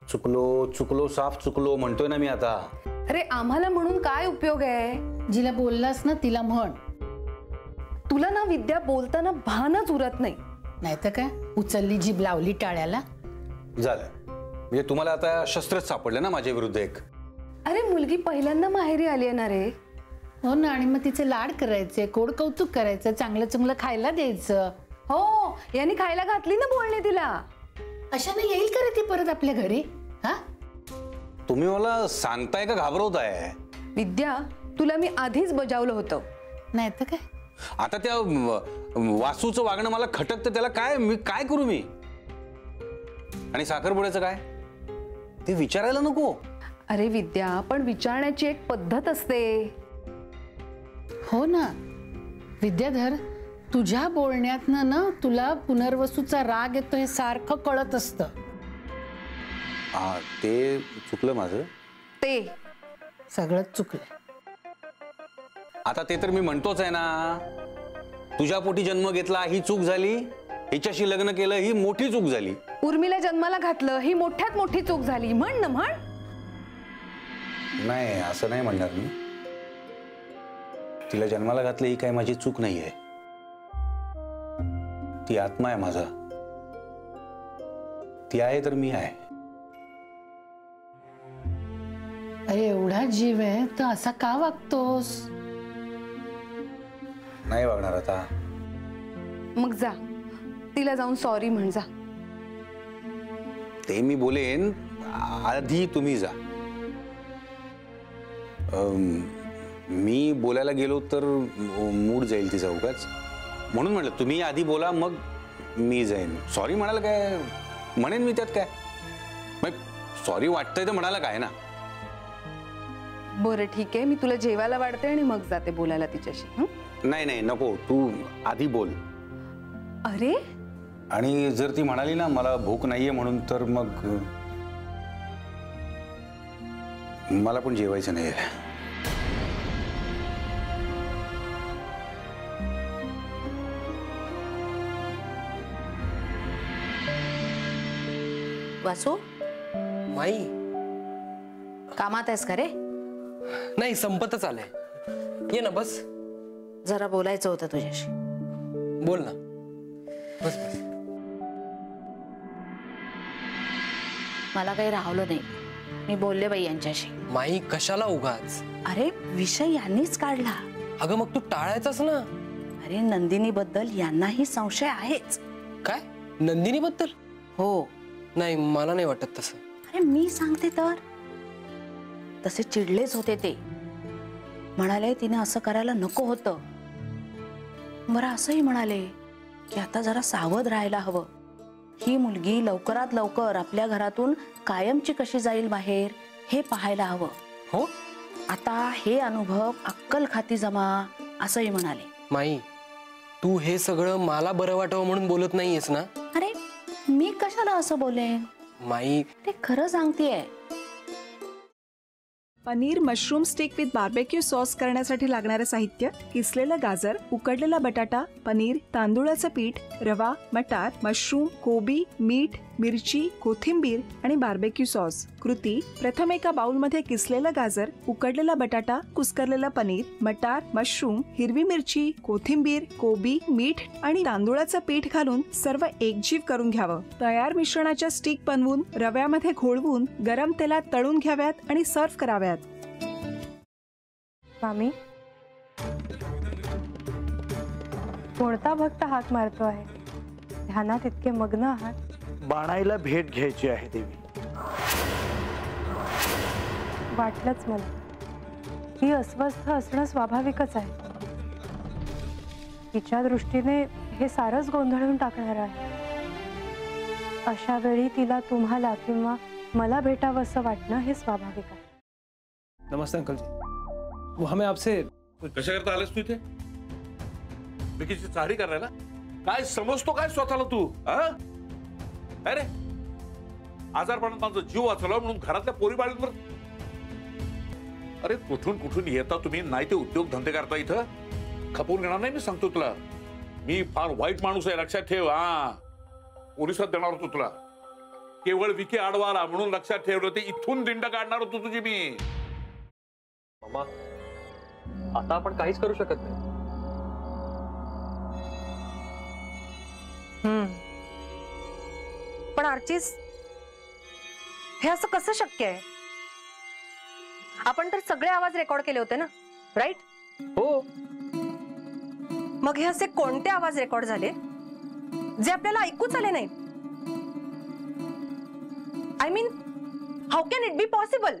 चुकलो चुकलो साफ चुकलो म्हणतोय ना मी आता. अरे आम्हाला म्हणून काय उपयोग आहे? जिला बोललास ना तिला म्हण. तुला ना विद्या बोलताना भानच उरत नाही. नाहीतर काय उचलली जीभ लावली टाळ्याला. झालं म्हणजे तुम्हाला आता शस्त्रच सापडलं ना माझ्या विरुद्ध एक. अरे मुलगी पहिल्यांदा माहेरी आली आहे ना रे. हो ना, आणि मग तिचे लाड करायचे, कोड कौतुक करायचं, चांगलं चांगलं खायला द्यायचं. हो, यांनी खायला घातली ना बोलणे तिला. अशाने येईल का रे ती परत आपल्या घरी? हा, तुम्ही मला सांगताय का घाबरवताय? विद्या, तुला मी आधीच बजावलं होतं. नाही तर काय. आता त्या वासूचं वागणं मला खटकतं, त्याला काय मी काय करू मी? आणि साखरपुड्याचं काय ते विचारायला नको? अरे विद्या, पण विचारण्याची एक पद्धत असते. हो ना विद्याधर, तुझ्या बोलण्यातनं ना तुला पुनर्वसूचा राग येतो हे सारखं कळत असतं. हा, ते चुकलं माझं. ते सगळंच चुकलंय. आता ते तर मी म्हणतोच आहे ना, तुझ्या पोटी जन्म घेतला ही चूक झाली, हिच्याशी लग्न केलं ही मोठी चूक झाली, उर्मिला जन्माला घातलं ही मोठ्यात मोठी चूक झाली. म्हण ना, म्हण. नाही असं नाही म्हणणार मी. तिला जन्माला घातलं ही काय माझी चूक नाहीये. ती आत्मा आहे माझा. ती आहे तर मी आहे. अरे एवढा जीव आहे तर असा का वागतोस? नाही वागणार आता. मग जा, तिला जाऊन सॉरी म्हण जा. ते मी बोलेन, आधी तुम्ही जा. मी बोलायला गेलो तर मूड जाईल तिचा उगाच, म्हणून म्हटलं तुम्ही आधी बोला मग मी जाईन. सॉरी म्हणाला काय, म्हणेन मी, त्यात काय सॉरी वाटतंय तर म्हणाला काय ना. बरं ठीक आहे, मी तुला जेवायला वाढते आणि मग जाते बोलायला तिच्याशी. नाही नाही नको, तू आधी बोल. अरे, आणि जर ती म्हणाली ना मला भूक नाहीये म्हणून, तर मग मला पण जेवायचं नाहीये. वासू, माई कामात आहेस का रे? नाही, संपतच आलंय. ये ना, बस. जरा बोलायचं होतं तुझ्याशी. बोल ना, बस बस. मला काही राहवलं नाही, मी बोलले बाई यांच्याशी. माई कशाला उगाच? अरे विषय यांनीच काढला. अगं मग तू टाळायचास ना. अरे नंदिनी बद्दल यांनाही संशय आहेच. काय? नंदिनी बद्दल? हो. नाही, मला नाही वाटत तसं. अरे मी सांगते तर. तसे चिडलेच होते ते. म्हणाले तिने असं करायला नको होतं. बरं असंही म्हणाले की आता जरा सावध राहायला हवं. ही मुलगी लवकरात लवकर आपल्या घरातून कायमची कशी जाईल बाहेर हे पाहायला हवं. हो, आता हे अनुभव अक्कल खाती जमा, असंही म्हणाले. माई, तू हे सगळं मला बरं वाटावं म्हणून बोलत नाहीयेस ना? अरे मी कशाला असं बोलेन? माई, ते खरं सांगतेय. Paneer mushroom stick with barbecue sauce करण्यासाठी लागणारे साहित्य: किसलेलं गाजर, उकडलेला बटाटा, पनीर, तांदूळाचं पीठ, रवा, मटार, मशरूम, कोबी, मीठ, मिरची, कोथिंबीर आणि बार्बेक्यू सॉस. कृती: प्रथम एका बाउलमध्ये किसलेलं गाजर, उकडलेला बटाटा, कुस्करलेलं पनीर, मटार, मशरूम, हिरवी मिरची, कोथिंबीर, कोबी, मीठ आणि तांदूळाचं पीठ घालून सर्व एकजीव करून घ्यावं. तयार मिश्रणाच्या स्टिक बनवून रव्यामध्ये घोळवून गरम तेलात तळून घ्याव्यात आणि सर्व्ह कराव्यात. स्वामी, कोणता भक्त हाक मारतो आहे? ध्यानात इतके मग्न आहात. बाणाईला भेट घ्यायची आहे देवी. वाटलंच मला. ही अस्वस्थ असणं स्वाभाविकच आहे. तिच्या दृष्टीने हे सारंच गोंधळून टाकणार आहे. अशा वेळी तिला तुम्हाला किंवा मला भेटावं असं वाटणं हे स्वाभाविक आहे. नमस्ते अंकल जी. वो हमें आपसे. कशा करता आलेस तू इथे? विकीची चारी करायला? काय समजतो काय स्वतःला तू? अरे आजारपणात माझा जीव वाचवला म्हणून घरातल्या पोरी बाळींवर. अरे कुठून कुठून येता तुम्ही? नाही ते उद्योग धंदे करता इथं. खपवून घेणार नाही मी सांगतो तुला. मी फार वाईट माणूस आहे, लक्षात ठेव. पोलिसात देणार होतो तुला. केवळ विखे आडवा आला म्हणून लक्षात ठेवलं ते इथून दिंड काढणार होतो तुझी मी. मामा आता आपण काहीच करू शकत नाही. पण आर्चिस, हे असं कसं शक्य आहे? आपण तर सगळे आवाज रेकॉर्ड केले होते ना, राईट? हो. मग हे असे कोणते आवाज रेकॉर्ड झाले जे आपल्याला ऐकूच आले नाहीत? I mean, how can it be possible?